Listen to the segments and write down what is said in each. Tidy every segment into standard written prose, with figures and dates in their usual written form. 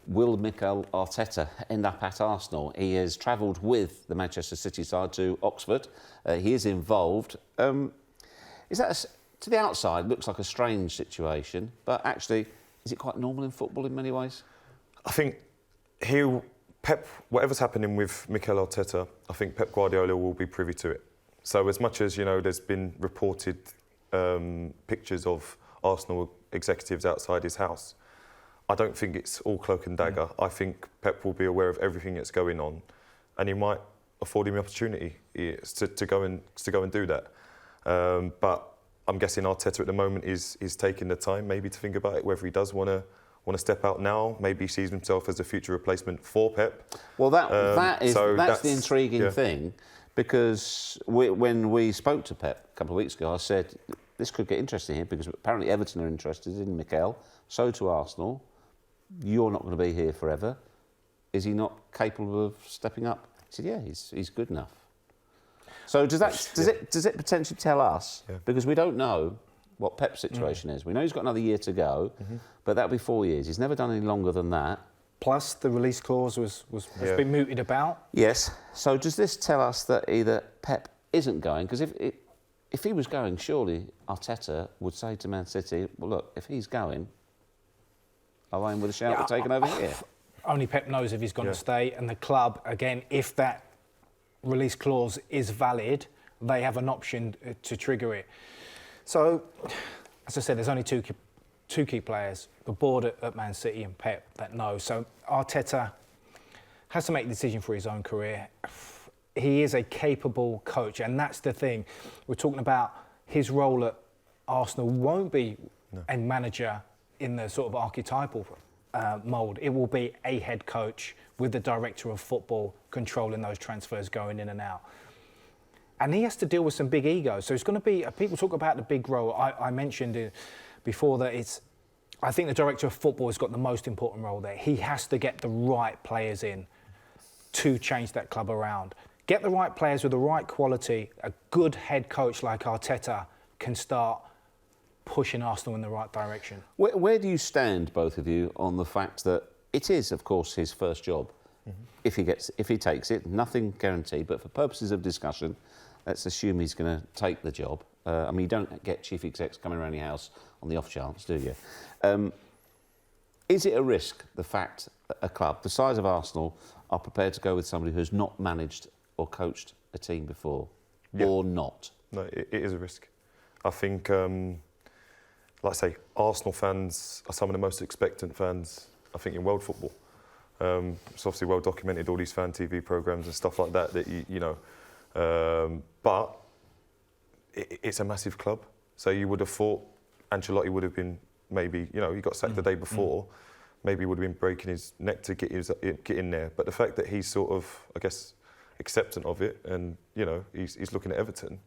will Mikel Arteta end up at Arsenal? He has travelled with the Manchester City side to Oxford. He is involved. Is that, to the outside, looks like a strange situation, but actually, is it quite normal in football in many ways? I think Pep, whatever's happening with Mikel Arteta, I think Pep Guardiola will be privy to it. So as much as, there's been reported pictures of Arsenal executives outside his house, I don't think it's all cloak and dagger. I think Pep will be aware of everything that's going on, and he might afford him the opportunity to go and do that. But I'm guessing Arteta at the moment is taking the time maybe to think about it, whether he does want to step out now. Maybe he sees himself as a future replacement for Pep. Well, that's the intriguing thing, because when we spoke to Pep a couple of weeks ago, I said this could get interesting here because apparently Everton are interested in Mikel, so to Arsenal. You're not going to be here forever. Is he not capable of stepping up? He said, yeah, he's good enough. So does it potentially tell us, because we don't know what Pep's situation is. We know he's got another year to go, but that'll be 4 years. He's never done any longer than that. Plus, the release clause has been mooted about. Yes. So does this tell us that either Pep isn't going? Because if he was going, surely Arteta would say to Man City, well, look, if he's going, I'll aim with a shout, we're taking over here. Only Pep knows if he's going to stay, and the club, again, if that release clause is valid, they have an option to trigger it. So, as I said, there's only two key players, the board at Man City and Pep, that know. So Arteta has to make the decision for his own career. He is a capable coach, and that's the thing. We're talking about his role at Arsenal won't be a manager in the sort of archetypal mould. It will be a head coach with the director of football controlling those transfers going in and out. And he has to deal with some big egos. So it's going to be, people talk about the big role. I mentioned before that I think the director of football has got the most important role there. He has to get the right players in to change that club around. Get the right players with the right quality. A good head coach like Arteta can start pushing Arsenal in the right direction. Where do you stand, both of you, on the fact that it is, of course, his first job? If he takes it, nothing guaranteed, but for purposes of discussion, let's assume he's going to take the job. I mean, you don't get chief execs coming around your house on the off chance, do you? Is it a risk, the fact that a club the size of Arsenal are prepared to go with somebody who's not managed or coached a team before, or not? No, it is a risk. I think, like I say, Arsenal fans are some of the most expectant fans, I think, in world football. It's obviously well documented, all these fan TV programmes and stuff like that, you know. But it's a massive club. So you would have thought Ancelotti would have been maybe, he got sacked the day before, maybe he would have been breaking his neck to get in there. But the fact that he's sort of, I guess, acceptant of it and, he's looking at Everton,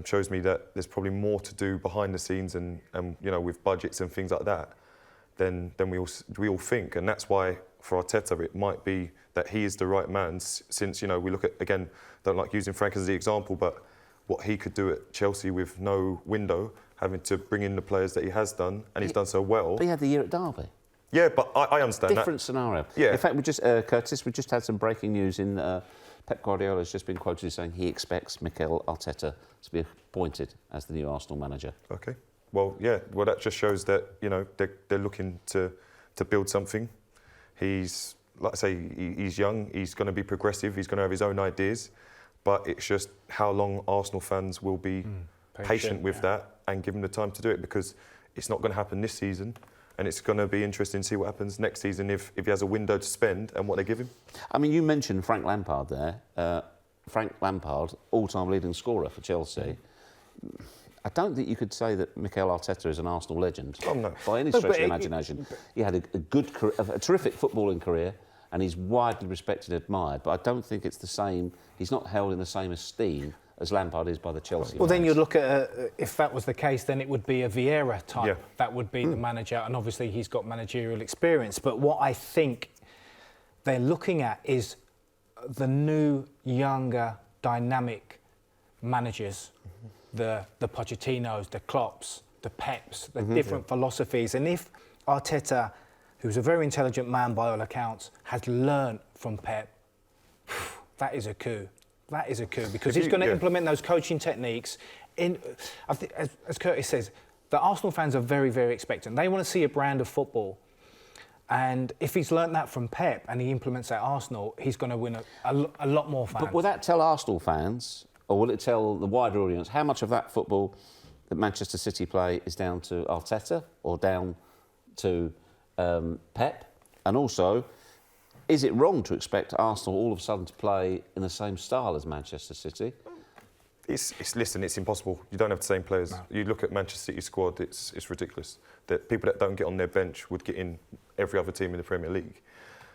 shows me that there's probably more to do behind the scenes and with budgets and things like that than we all think. And that's why, for Arteta, it might be that he is the right man, since, we look at, again, don't like using Frank as the example, but what he could do at Chelsea with no window, having to bring in the players that he has done, and he's done so well. But he had the year at Derby. Yeah, but I understand Different scenario. Yeah. In fact, Curtis, we just had some breaking news in Pep Guardiola has just been quoted as saying he expects Mikel Arteta to be appointed as the new Arsenal manager. Okay. Well, yeah. Well, that just shows that, they're looking to build something. He's, like I say, he's young, he's going to be progressive, he's going to have his own ideas, but it's just how long Arsenal fans will be patient with that and give him the time to do it, because it's not going to happen this season, and it's going to be interesting to see what happens next season if he has a window to spend and what they give him. I mean, you mentioned Frank Lampard there. Frank Lampard, all-time leading scorer for Chelsea. I don't think you could say that Mikel Arteta is an Arsenal legend by any stretch of the imagination. He had a terrific footballing career, and he's widely respected and admired, but I don't think it's the same. He's not held in the same esteem as Lampard is by the Chelsea. Well, then you'd look at, if that was the case, then it would be a Vieira type. Yeah. That would be the manager, and obviously he's got managerial experience. But what I think they're looking at is the new, younger, dynamic managers. The Pochettinos, the Klopps, the Peps, the different philosophies. And if Arteta who's a very intelligent man by all accounts, has learnt from Pep, that is a coup. That is a coup, because he's going to implement those coaching techniques. I think, as Curtis says, the Arsenal fans are very, very expectant. They want to see a brand of football. And if he's learnt that from Pep and he implements that at Arsenal, he's going to win a lot more fans. But will that tell Arsenal fans, or will it tell the wider audience, how much of that football that Manchester City play is down to Arteta or down to Pep? And also, is it wrong to expect Arsenal all of a sudden to play in the same style as Manchester City? Listen, it's impossible. You don't have the same players. No. You look at Manchester City's squad, it's ridiculous. That people that don't get on their bench would get in every other team in the Premier League.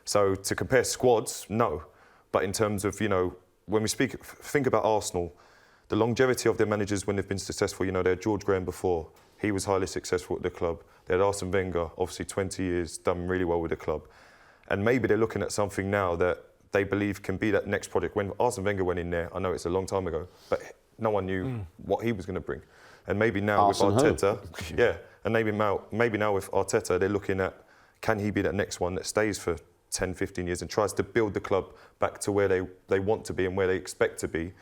So to compare squads, no. But in terms of, when we think about Arsenal, the longevity of their managers when they've been successful, they had George Graham before. He was highly successful at the club. They had Arsene Wenger, obviously 20 years, done really well with the club. And maybe they're looking at something now that they believe can be that next project. When Arsene Wenger went in there, I know it's a long time ago, but no one knew what he was going to bring. And maybe now with Arteta, and maybe now with Arteta, they're looking at, can he be that next one that stays for 10, 15 years and tries to build the club back to where they want to be and where they expect to be,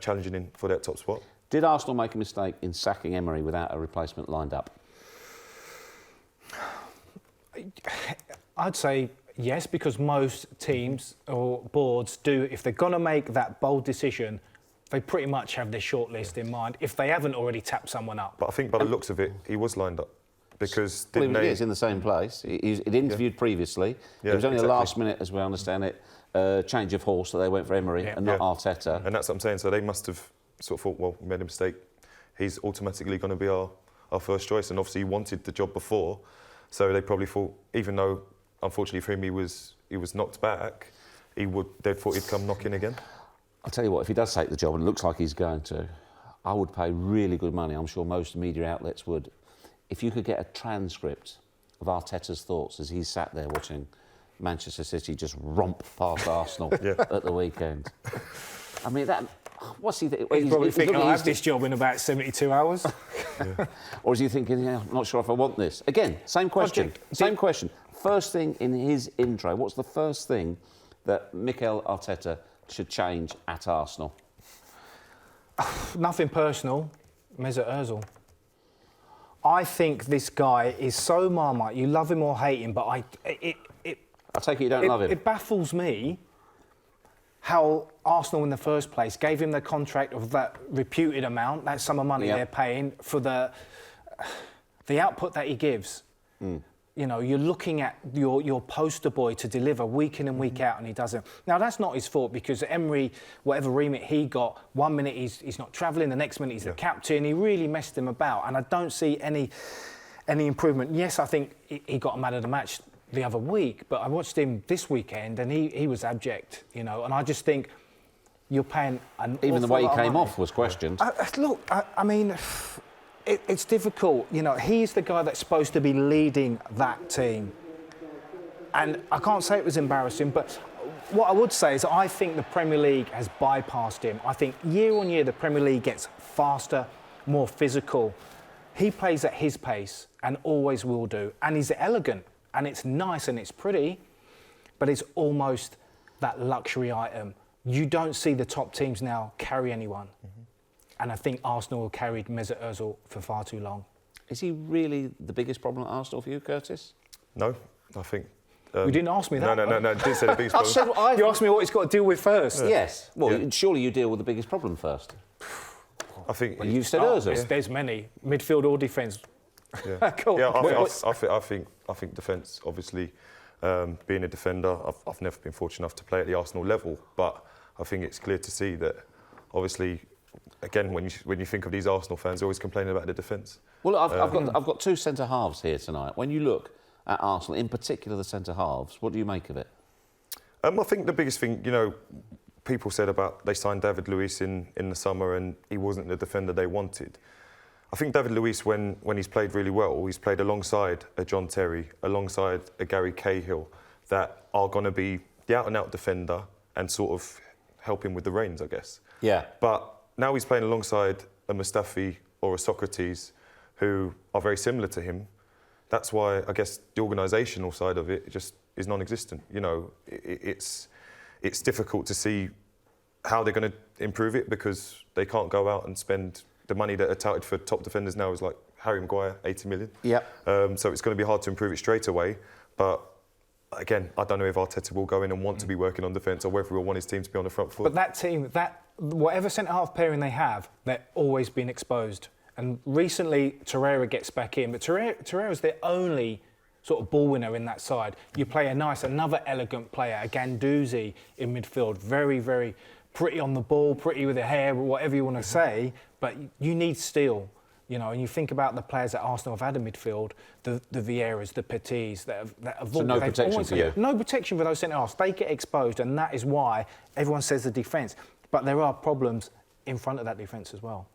challenging in for that top spot. Did Arsenal make a mistake in sacking Emery without a replacement lined up? I'd say yes, because most teams or boards do. If they're going to make that bold decision, they pretty much have their shortlist in mind, if they haven't already tapped someone up. But I think by the looks of it, he was lined up. Because he is in the same place. He'd interviewed previously. It was only a last minute, as we understand it, change of horse that they went for Emery and not Arteta. And that's what I'm saying. So they must have sort of thought, well, we made a mistake. He's automatically going to be our first choice. And obviously he wanted the job before. So they probably thought, even though, unfortunately for him, he was knocked back, they thought he'd come knocking again. I'll tell you what, if he does take the job, and it looks like he's going to, I would pay really good money, I'm sure most media outlets would, if you could get a transcript of Arteta's thoughts as he's sat there watching Manchester City just romp past Arsenal at the weekend. I mean, what's he thinking? He's probably thinking, I'll have this job in about 72 hours. Or is he thinking, I'm not sure if I want this? Again, same question. First thing in his intro, what's the first thing that Mikel Arteta should change at Arsenal? Nothing personal, Mesut Ozil. I think this guy is so Marmite. You love him or hate him, but I take it you don't love him. It baffles me how Arsenal in the first place gave him the contract of that reputed amount, that sum of money they're paying for the output that he gives. You're looking at your poster boy to deliver week in and week out, and he doesn't. Now, that's not his fault, because Emery, whatever remit he got, 1 minute he's not travelling, the next minute he's the captain. He really messed him about, and I don't see any improvement. Yes, I think he got a man of the match the other week, but I watched him this weekend, and he was abject, and I just think you're paying an even the way he came money. off was questioned. I mean... It's difficult. He's the guy that's supposed to be leading that team. And I can't say it was embarrassing, but what I would say is I think the Premier League has bypassed him. I think year on year the Premier League gets faster, more physical. He plays at his pace and always will do. And he's elegant and it's nice and it's pretty, but it's almost that luxury item. You don't see the top teams now carry anyone. And I think Arsenal carried Mesut Ozil for far too long. Is he really the biggest problem at Arsenal for you, Curtis? No, I think... you didn't ask me that. No, I didn't say the biggest problem. You asked me what he's got to deal with first. Yeah. Yes. Well, surely you deal with the biggest problem first. I think... Well, you said Ozil. There's many. Midfield or defence. Yeah, Cool. I think defence, obviously, being a defender, I've never been fortunate enough to play at the Arsenal level, but I think it's clear to see that, obviously... Again, when you think of these Arsenal fans, they're always complaining about the defence. Well, I've got two centre halves here tonight. When you look at Arsenal, in particular the centre halves, what do you make of it? I think the biggest thing, people said about they signed David Luiz in the summer and he wasn't the defender they wanted. I think David Luiz, when he's played really well, he's played alongside a John Terry, alongside a Gary Cahill, that are going to be the out-and-out defender and sort of help him with the reins, I guess. Yeah. But now he's playing alongside a Mustafi or a Socrates who are very similar to him. that's why I guess the organisational side of it just is non-existent. You know, it's difficult to see how they're going to improve it because they can't go out and spend the money that are touted for top defenders now is like Harry Maguire, 80 million. Yeah. So it's going to be hard to improve it straight away. But again, I don't know if Arteta will go in and want to be working on defence or whether he'll want his team to be on the front foot. But that team, whatever centre-half pairing they have, they're always been exposed. And recently, Torreira gets back in, but Torreira's the only sort of ball winner in that side. You play another elegant player, a Guendouzi in midfield, very, very pretty on the ball, pretty with the hair, whatever you want to say, but you need steel. You know, and you think about the players that Arsenal have had in midfield, the Vieiras, the Petits, that have so no protection for you. No protection for those centre-halves. They get exposed, and that is why everyone says the defence. But there are problems in front of that defence as well.